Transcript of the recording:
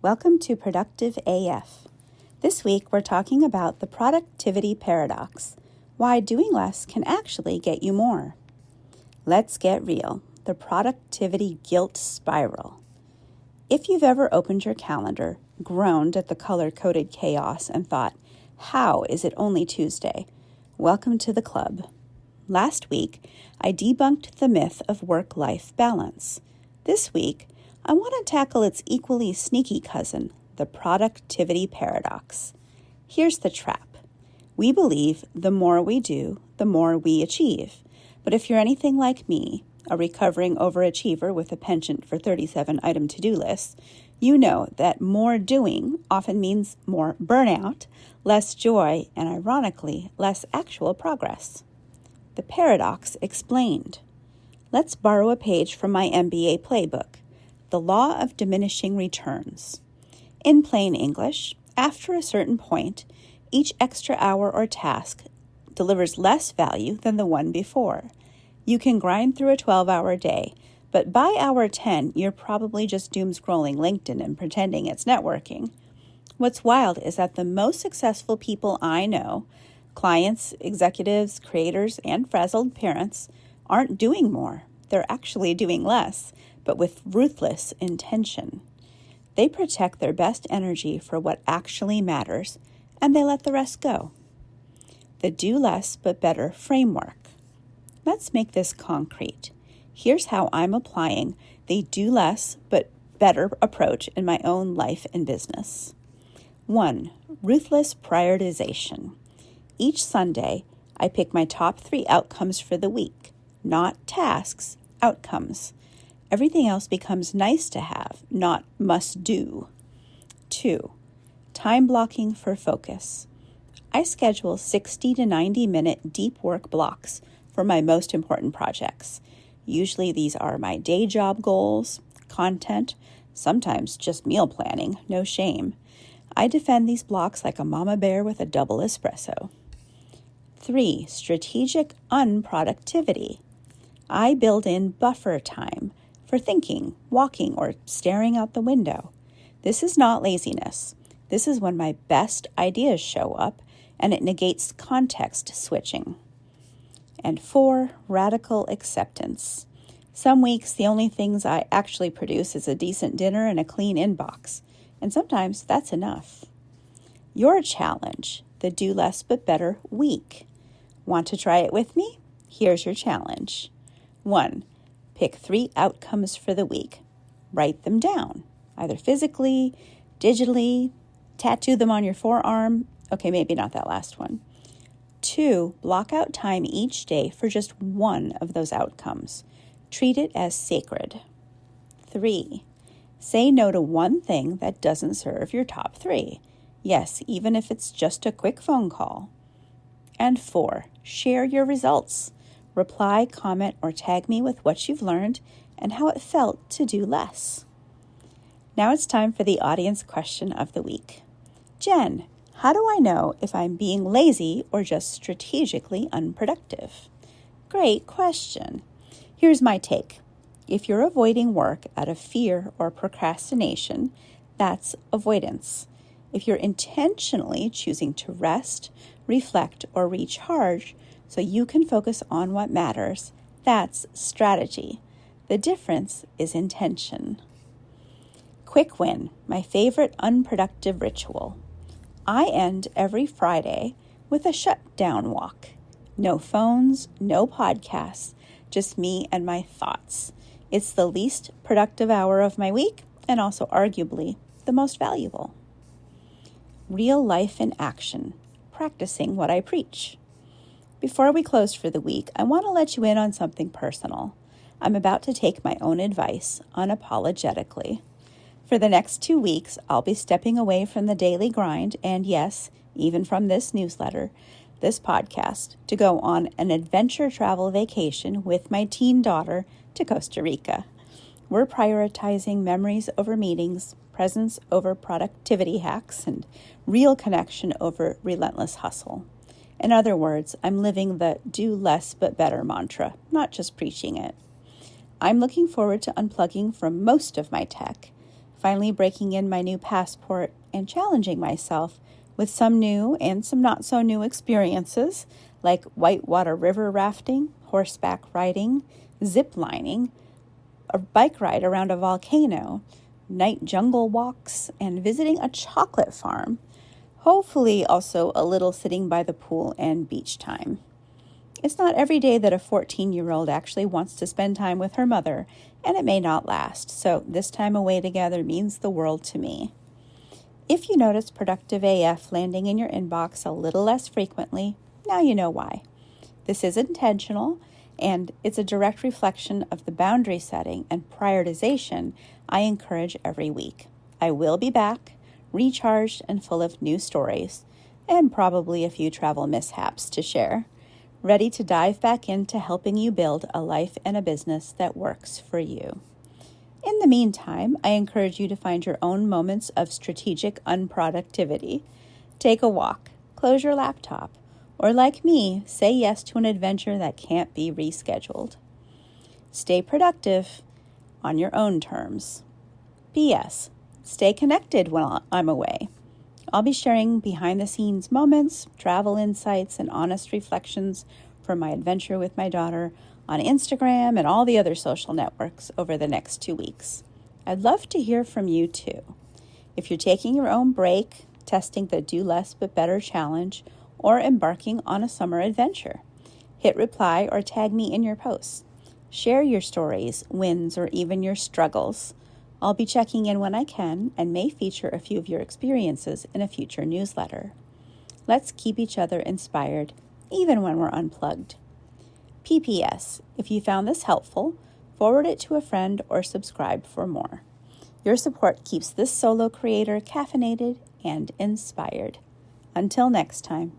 Welcome to Productive AF. This week we're talking about the productivity paradox, why doing less can actually get you more. Let's get real, the productivity guilt spiral. If you've ever opened your calendar, groaned at the color-coded chaos, and thought, how is it only Tuesday? Welcome to the club. Last week, I debunked the myth of work-life balance. This week, I want to tackle its equally sneaky cousin, the productivity paradox. Here's the trap. We believe the more we do, the more we achieve. But if you're anything like me, a recovering overachiever with a penchant for 37-item to-do lists, you know that more doing often means more burnout, less joy, and ironically, less actual progress. The paradox explained. Let's borrow a page from my MBA playbook. The law of diminishing returns. In plain English, after a certain point, each extra hour or task delivers less value than the one before. You can grind through a 12-hour day, but by hour 10, you're probably just doom scrolling LinkedIn and pretending it's networking. What's wild is that the most successful people I know, clients, executives, creators, and frazzled parents, aren't doing more. They're actually doing less, but with ruthless intention. They protect their best energy for what actually matters, and they let the rest go. The do less but better framework. Let's make this concrete. Here's how I'm applying the do less but better approach in my own life and business. 1. Ruthless prioritization. Each Sunday, I pick my top 3 outcomes for the week, not tasks, outcomes. Everything else becomes nice to have, not must do. 2. Time blocking for focus. I schedule 60 to 90-minute deep work blocks for my most important projects. Usually these are my day job goals, content, sometimes just meal planning, no shame. I defend these blocks like a mama bear with a double espresso. 3. Strategic unproductivity. I build in buffer time for thinking, walking, or staring out the window. This is not laziness. This is when my best ideas show up, and it negates context switching. And 4, radical acceptance. Some weeks, the only things I actually produce is a decent dinner and a clean inbox, and sometimes that's enough. Your challenge, the do less but better week. Want to try it with me? Here's your challenge. 1. Pick 3 outcomes for the week. Write them down, either physically, digitally, tattoo them on your forearm. Okay, maybe not that last one. 2. Block out time each day for just one of those outcomes. Treat it as sacred. 3. Say no to one thing that doesn't serve your top 3. Yes, even if it's just a quick phone call. And 4. Share your results. Reply, comment, or tag me with what you've learned and how it felt to do less. Now it's time for the audience question of the week. Jen, how do I know if I'm being lazy or just strategically unproductive? Great question. Here's my take. If you're avoiding work out of fear or procrastination, that's avoidance. If you're intentionally choosing to rest, reflect, or recharge so you can focus on what matters, that's strategy. The difference is intention. Quick win, my favorite unproductive ritual. I end every Friday with a shutdown walk. No phones, no podcasts, just me and my thoughts. It's the least productive hour of my week and also arguably the most valuable. Real life in action, practicing what I preach. Before we close for the week, I want to let you in on something personal. I'm about to take my own advice unapologetically. For the next 2 weeks, I'll be stepping away from the daily grind and yes, even from this newsletter, this podcast, to go on an adventure travel vacation with my teen daughter to Costa Rica. We're prioritizing memories over meetings, presence over productivity hacks, and real connection over relentless hustle. In other words, I'm living the do less but better mantra, not just preaching it. I'm looking forward to unplugging from most of my tech, finally breaking in my new passport and challenging myself with some new and some not so new experiences like whitewater river rafting, horseback riding, zip lining, a bike ride around a volcano, night jungle walks, and visiting a chocolate farm. Hopefully also a little sitting by the pool and beach time. It's not every day that a 14-year-old actually wants to spend time with her mother, and it may not last, so this time away together means the world to me. If you notice Productive AF landing in your inbox a little less frequently, now you know why. This is intentional, and it's a direct reflection of the boundary setting and prioritization I encourage every week. I will be back, recharged and full of new stories, and probably a few travel mishaps to share, ready to dive back into helping you build a life and a business that works for you. In the meantime, I encourage you to find your own moments of strategic unproductivity. Take a walk, close your laptop, or like me, say yes to an adventure that can't be rescheduled. Stay productive on your own terms. P.S. Stay connected while I'm away. I'll be sharing behind-the-scenes moments, travel insights, and honest reflections from my adventure with my daughter on Instagram and all the other social networks over the next 2 weeks. I'd love to hear from you too. If you're taking your own break, testing the Do Less But Better challenge, or embarking on a summer adventure, hit reply or tag me in your posts. Share your stories, wins, or even your struggles. I'll be checking in when I can and may feature a few of your experiences in a future newsletter. Let's keep each other inspired, even when we're unplugged. PPS, if you found this helpful, forward it to a friend or subscribe for more. Your support keeps this solo creator caffeinated and inspired. Until next time.